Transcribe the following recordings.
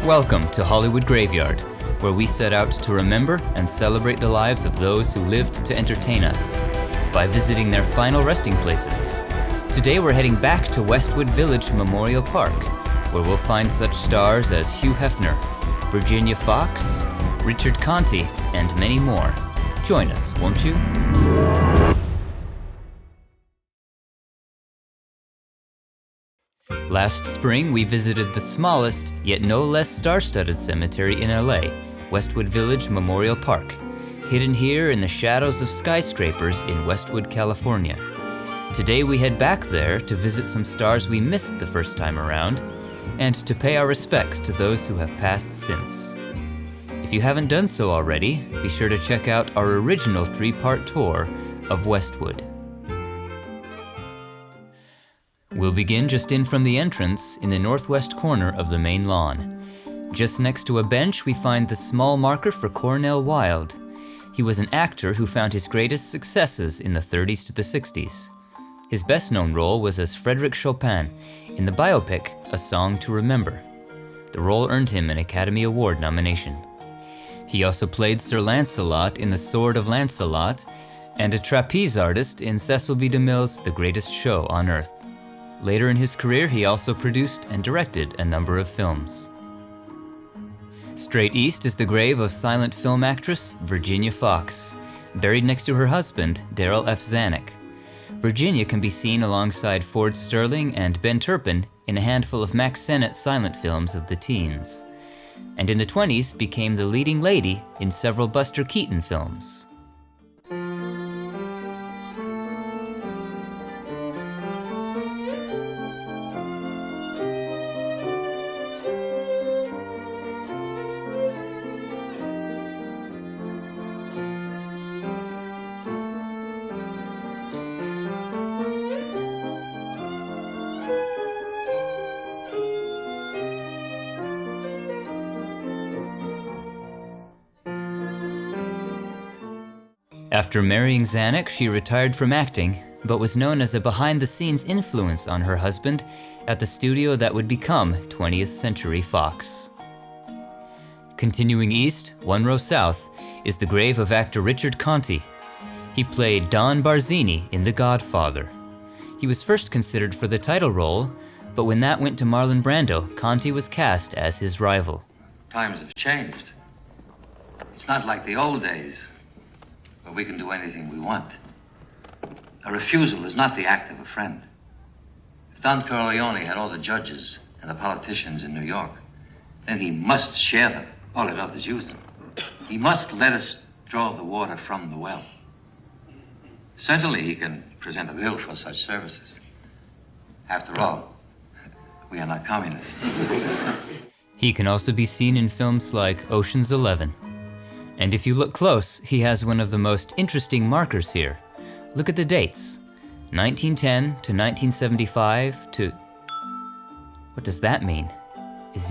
Welcome to Hollywood Graveyard, where we set out to remember and celebrate the lives of those who lived to entertain us by visiting their final resting places. Today we're heading back to Westwood Village Memorial Park, where we'll find such stars as Hugh Hefner, Virginia Fox, Richard Conte, and many more. Join us, won't you? Last spring, we visited the smallest, yet no less star-studded cemetery in LA, Westwood Village Memorial Park, hidden here in the shadows of skyscrapers in Westwood, California. Today we head back there to visit some stars we missed the first time around, and to pay our respects to those who have passed since. If you haven't done so already, be sure to check out our original 3-part tour of Westwood. We'll begin just in from the entrance in the northwest corner of the main lawn. Just next to a bench, we find the small marker for Cornel Wilde. He was an actor who found his greatest successes in the 30s to the 60s. His best-known role was as Frédéric Chopin in the biopic A Song to Remember. The role earned him an Academy Award nomination. He also played Sir Lancelot in The Sword of Lancelot and a trapeze artist in Cecil B. DeMille's The Greatest Show on Earth. Later in his career, he also produced and directed a number of films. Straight east is the grave of silent film actress Virginia Fox, buried next to her husband, Darryl F. Zanuck. Virginia can be seen alongside Ford Sterling and Ben Turpin in a handful of Mack Sennett silent films of the teens, and in the 20s became the leading lady in several Buster Keaton films. After marrying Zanuck, she retired from acting, but was known as a behind-the-scenes influence on her husband at the studio that would become 20th Century Fox. Continuing east, one row south, is the grave of actor Richard Conte. He played Don Barzini in The Godfather. He was first considered for the title role, but when that went to Marlon Brando, Conte was cast as his rival. Times have changed. It's not like the old days, where we can do anything we want. A refusal is not the act of a friend. If Don Corleone had all the judges and the politicians in New York, then he must share them. All he does is use them. He must let us draw the water from the well. Certainly he can present a bill for such services. After all, we are not communists. He can also be seen in films like Ocean's 11. And if you look close, he has one of the most interesting markers here. Look at the dates. 1910 to 1975 to... What does that mean? Is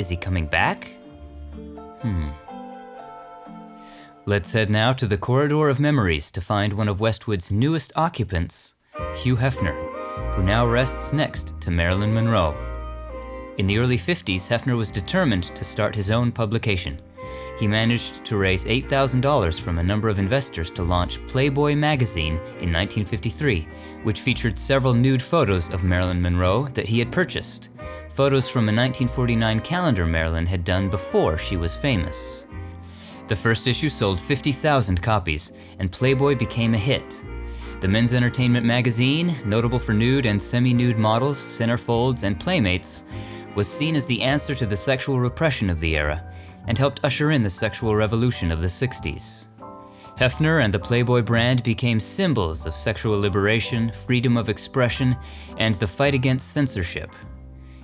he coming back? Let's head now to the Corridor of Memories to find one of Westwood's newest occupants, Hugh Hefner, who now rests next to Marilyn Monroe. In the early 50s, Hefner was determined to start his own publication. He managed to raise $8,000 from a number of investors to launch Playboy magazine in 1953, which featured several nude photos of Marilyn Monroe that he had purchased, photos from a 1949 calendar Marilyn had done before she was famous. The first issue sold 50,000 copies, and Playboy became a hit. The men's entertainment magazine, notable for nude and semi-nude models, centerfolds, and playmates, was seen as the answer to the sexual repression of the era, and helped usher in the sexual revolution of the 60s. Hefner and the Playboy brand became symbols of sexual liberation, freedom of expression, and the fight against censorship.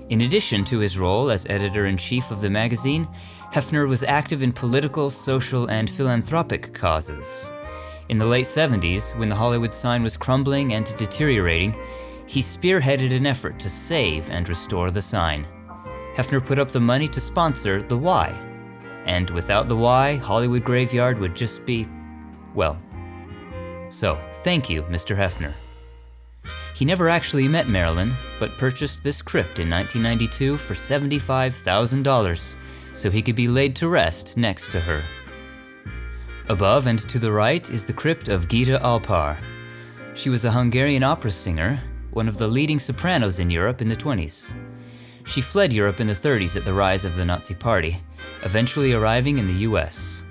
In addition to his role as editor-in-chief of the magazine, Hefner was active in political, social, and philanthropic causes. In the late 70s, when the Hollywood sign was crumbling and deteriorating, he spearheaded an effort to save and restore the sign. Hefner put up the money to sponsor the Y. And without the Y, Hollywood Graveyard would just be, well. So, thank you, Mr. Hefner. He never actually met Marilyn, but purchased this crypt in 1992 for $75,000 so he could be laid to rest next to her. Above and to the right is the crypt of Gitta Alpar. She was a Hungarian opera singer, one of the leading sopranos in Europe in the 20s. She fled Europe in the 30s at the rise of the Nazi Party, eventually arriving in the US.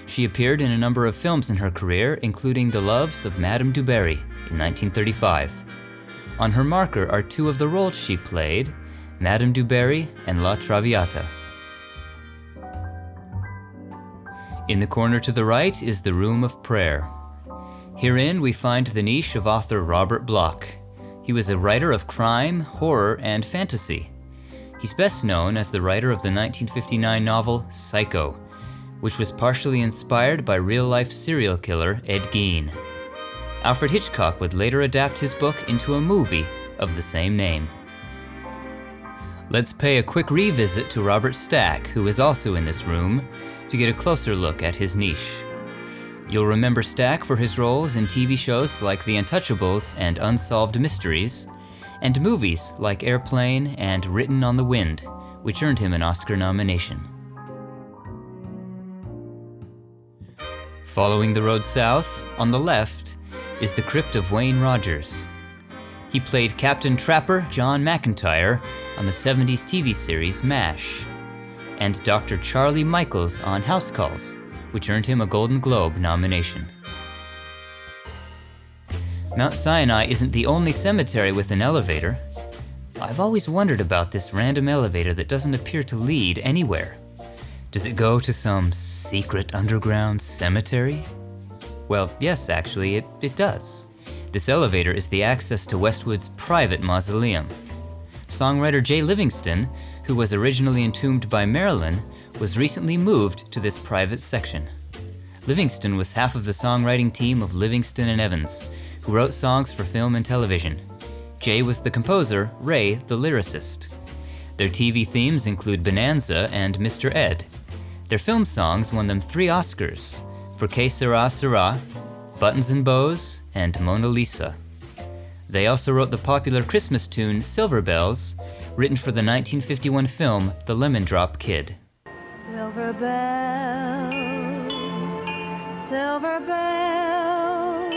She appeared in a number of films in her career, including The Loves of Madame du Barry in 1935. On her marker are two of the roles she played, Madame du Barry and La Traviata. In the corner to the right is the Room of Prayer. Herein we find the niche of author Robert Bloch. He was a writer of crime, horror, and fantasy. He's best known as the writer of the 1959 novel Psycho, which was partially inspired by real-life serial killer Ed Gein. Alfred Hitchcock would later adapt his book into a movie of the same name. Let's pay a quick revisit to Robert Stack, who is also in this room, to get a closer look at his niche. You'll remember Stack for his roles in TV shows like The Untouchables and Unsolved Mysteries, and movies like Airplane and Written on the Wind, which earned him an Oscar nomination. Following the road south, on the left, is the crypt of Wayne Rogers. He played Captain Trapper John McIntyre on the 70s TV series MASH, and Dr. Charlie Michaels on House Calls, which earned him a Golden Globe nomination. Mount Sinai isn't the only cemetery with an elevator. I've always wondered about this random elevator that doesn't appear to lead anywhere. Does it go to some secret underground cemetery? Well, yes, actually, it does. This elevator is the access to Westwood's private mausoleum. Songwriter Jay Livingston, who was originally entombed by Marilyn, was recently moved to this private section. Livingston was half of the songwriting team of Livingston and Evans, who wrote songs for film and television. Jay was the composer, Ray the lyricist. Their TV themes include Bonanza and Mr. Ed. Their film songs won them 3 Oscars, for Que Sera Sera, Buttons and Bows, and Mona Lisa. They also wrote the popular Christmas tune Silver Bells, written for the 1951 film The Lemon Drop Kid. Silver bells, silver bells,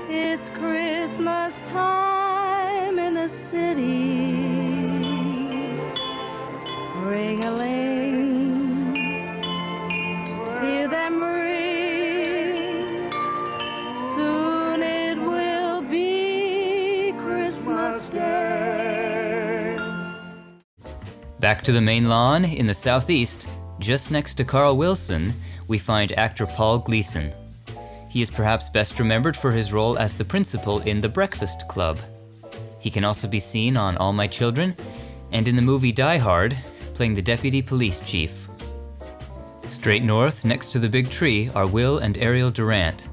it's Christmas time in the city. Ring-a-ling, hear them ring, soon it will be Christmas Day. Back to the main lawn in the southeast, just next to Carl Wilson, we find actor Paul Gleason. He is perhaps best remembered for his role as the principal in The Breakfast Club. He can also be seen on All My Children, and in the movie Die Hard, playing the deputy police chief. Straight north, next to the big tree, are Will and Ariel Durant.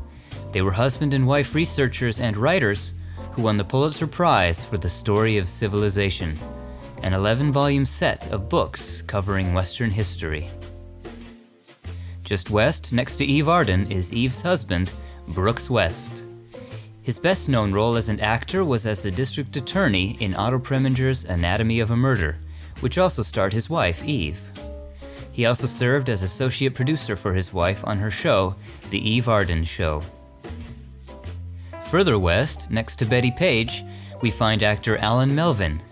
They were husband and wife researchers and writers who won the Pulitzer Prize for The Story of Civilization, an 11-volume set of books covering Western history. Just west, next to Eve Arden, is Eve's husband, Brooks West. His best-known role as an actor was as the district attorney in Otto Preminger's Anatomy of a Murder, which also starred his wife, Eve. He also served as associate producer for his wife on her show, The Eve Arden Show. Further west, next to Betty Page, we find actor Allan Melvin.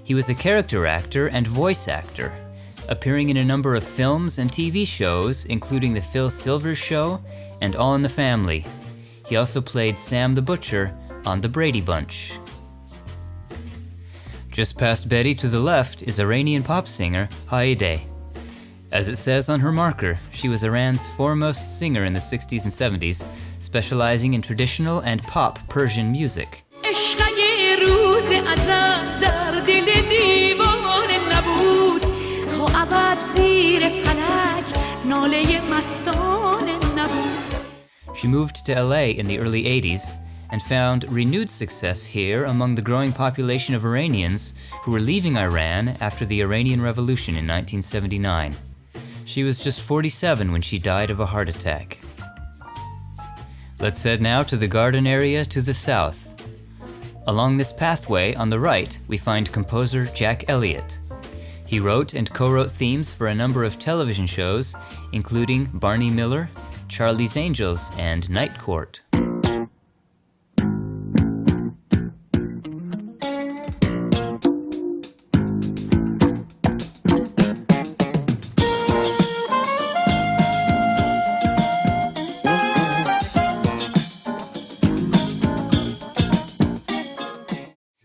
He was a character actor and voice actor, appearing in a number of films and TV shows, including The Phil Silvers Show and All in the Family. He also played Sam the Butcher on The Brady Bunch. Just past Betty to the left is Iranian pop singer Hayedeh. As it says on her marker, she was Iran's foremost singer in the 60s and 70s, specializing in traditional and pop Persian music. She moved to LA in the early 80s and found renewed success here among the growing population of Iranians who were leaving Iran after the Iranian Revolution in 1979. She was just 47 when she died of a heart attack. Let's head now to the garden area to the south. Along this pathway on the right, we find composer Jack Elliot. He wrote and co-wrote themes for a number of television shows, including Barney Miller, Charlie's Angels, and Night Court.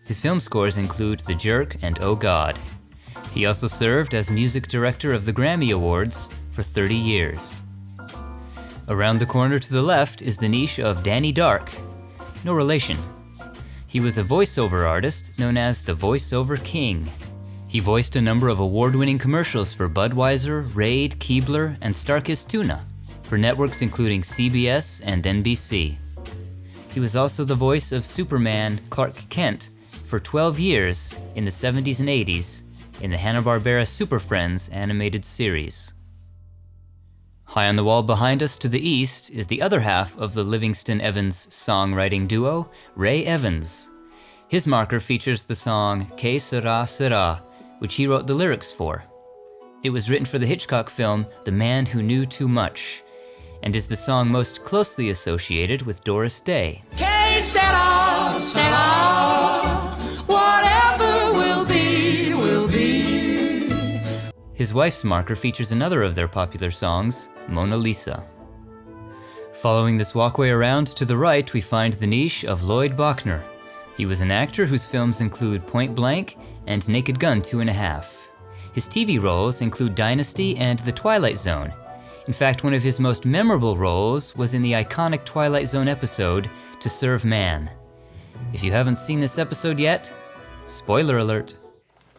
His film scores include The Jerk and Oh God. He also served as music director of the Grammy Awards for 30 years. Around the corner to the left is the niche of Danny Dark. No relation. He was a voiceover artist known as the Voiceover King. He voiced a number of award-winning commercials for Budweiser, Raid, Keebler, and Starkist Tuna, for networks including CBS and NBC. He was also the voice of Superman Clark Kent for 12 years in the 70s and 80s in the Hanna-Barbera Super Friends animated series. High on the wall behind us to the east is the other half of the Livingston-Evans songwriting duo, Ray Evans. His marker features the song Que Sera Sera, which he wrote the lyrics for. It was written for the Hitchcock film The Man Who Knew Too Much, and is the song most closely associated with Doris Day. Que sera, sera, whatever will be, will be. His wife's marker features another of their popular songs, Mona Lisa. Following this walkway around to the right, we find the niche of Lloyd Bochner. He was an actor whose films include Point Blank and Naked Gun 2.5. His TV roles include Dynasty and The Twilight Zone. In fact, one of his most memorable roles was in the iconic Twilight Zone episode, To Serve Man. If you haven't seen this episode yet, spoiler alert.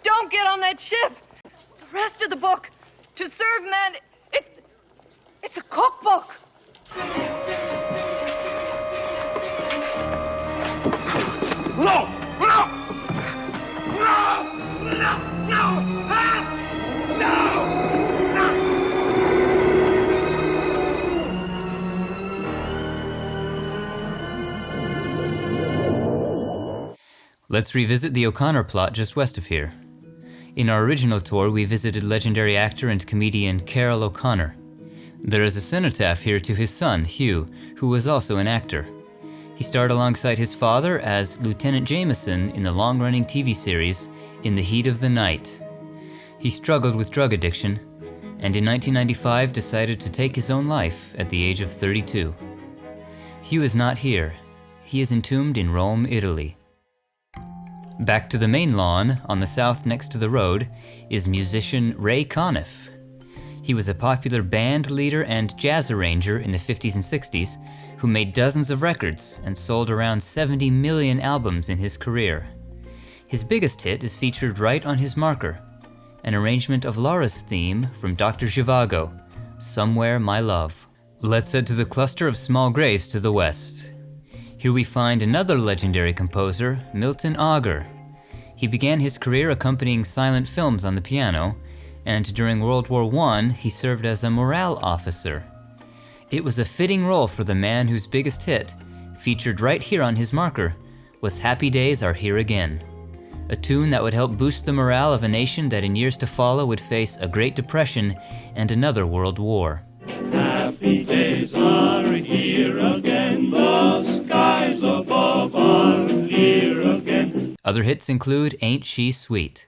Don't get on that ship! The rest of the book, To Serve Man, it's a cookbook! No! No! No! No! No! Ah! No! No! Let's revisit the O'Connor plot just west of here. In our original tour, we visited legendary actor and comedian Carroll O'Connor. There is a cenotaph here to his son, Hugh, who was also an actor. He starred alongside his father as Lieutenant Jameson in the long-running TV series In the Heat of the Night. He struggled with drug addiction, and in 1995 decided to take his own life at the age of 32. Hugh is not here. He is entombed in Rome, Italy. Back to the main lawn, on the south next to the road, is musician Ray Conniff. He was a popular band leader and jazz arranger in the 50s and 60s who made dozens of records and sold around 70 million albums in his career. His biggest hit is featured right on his marker, an arrangement of Laura's theme from Dr. Zhivago, Somewhere My Love. Let's head to the cluster of small graves to the west. Here we find another legendary composer, Milton Ager. He began his career accompanying silent films on the piano, and during World War I, he served as a morale officer. It was a fitting role for the man whose biggest hit, featured right here on his marker, was Happy Days Are Here Again, a tune that would help boost the morale of a nation that in years to follow would face a Great Depression and another World War. Happy days are here again, the skies above are clear again. Other hits include Ain't She Sweet.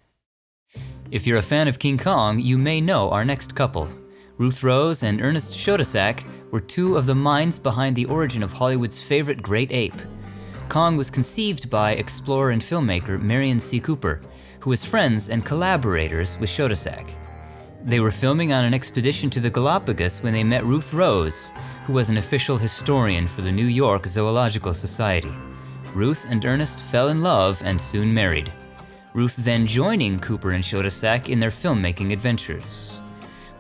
If you're a fan of King Kong, you may know our next couple. Ruth Rose and Ernest Schoedsack were two of the minds behind the origin of Hollywood's favorite great ape. Kong was conceived by explorer and filmmaker Marion C. Cooper, who was friends and collaborators with Schoedsack. They were filming on an expedition to the Galapagos when they met Ruth Rose, who was an official historian for the New York Zoological Society. Ruth and Ernest fell in love and soon married. Ruth then joining Cooper and Schoedsack in their filmmaking adventures.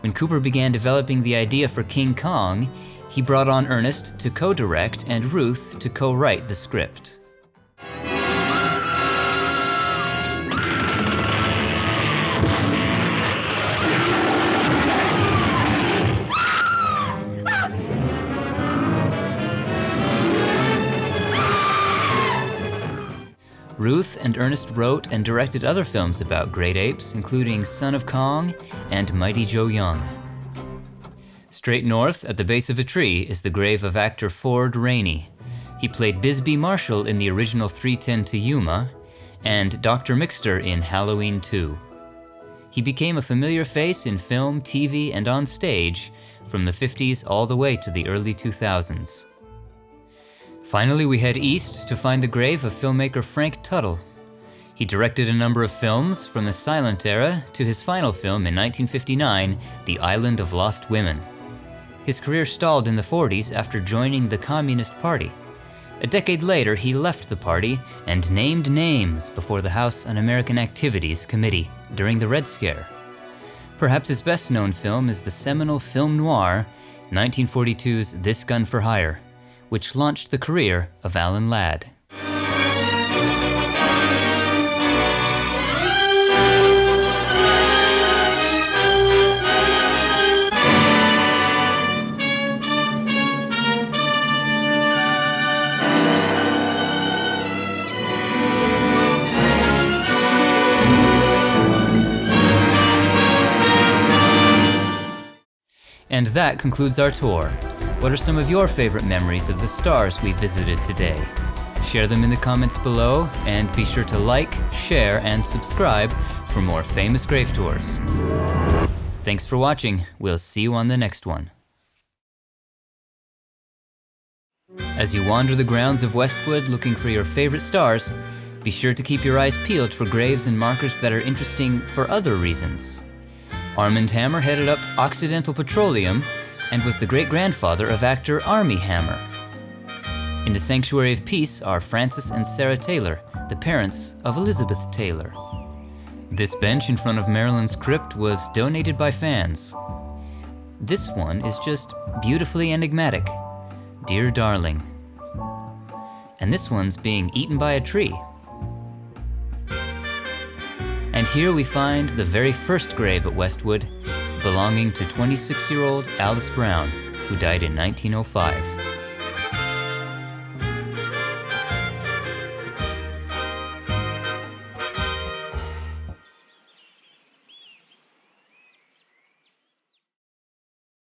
When Cooper began developing the idea for King Kong, he brought on Ernest to co-direct and Ruth to co-write the script. Ruth and Ernest wrote and directed other films about great apes, including Son of Kong and Mighty Joe Young. Straight north, at the base of a tree, is the grave of actor Ford Rainey. He played Bisbee Marshall in the original 3:10 to Yuma, and Dr. Mixter in Halloween 2. He became a familiar face in film, TV, and on stage from the 50s all the way to the early 2000s. Finally, we head east to find the grave of filmmaker Frank Tuttle. He directed a number of films from the silent era to his final film in 1959, The Island of Lost Women. His career stalled in the 40s after joining the Communist Party. A decade later, he left the party and named names before the House Un-American Activities Committee during the Red Scare. Perhaps his best-known film is the seminal film noir, 1942's This Gun for Hire, which launched the career of Allan Ladd. And that concludes our tour. What are some of your favorite memories of the stars we visited today? Share them in the comments below, and be sure to like, share, and subscribe for more famous grave tours. Thanks for watching. We'll see you on the next one. As you wander the grounds of Westwood looking for your favorite stars, be sure to keep your eyes peeled for graves and markers that are interesting for other reasons. Armand Hammer headed up Occidental Petroleum and was the great-grandfather of actor Armie Hammer. In the Sanctuary of Peace are Francis and Sarah Taylor, the parents of Elizabeth Taylor. This bench in front of Marilyn's crypt was donated by fans. This one is just beautifully enigmatic. Dear darling. And this one's being eaten by a tree. And here we find the very first grave at Westwood, belonging to 26-year-old Alice Brown, who died in 1905.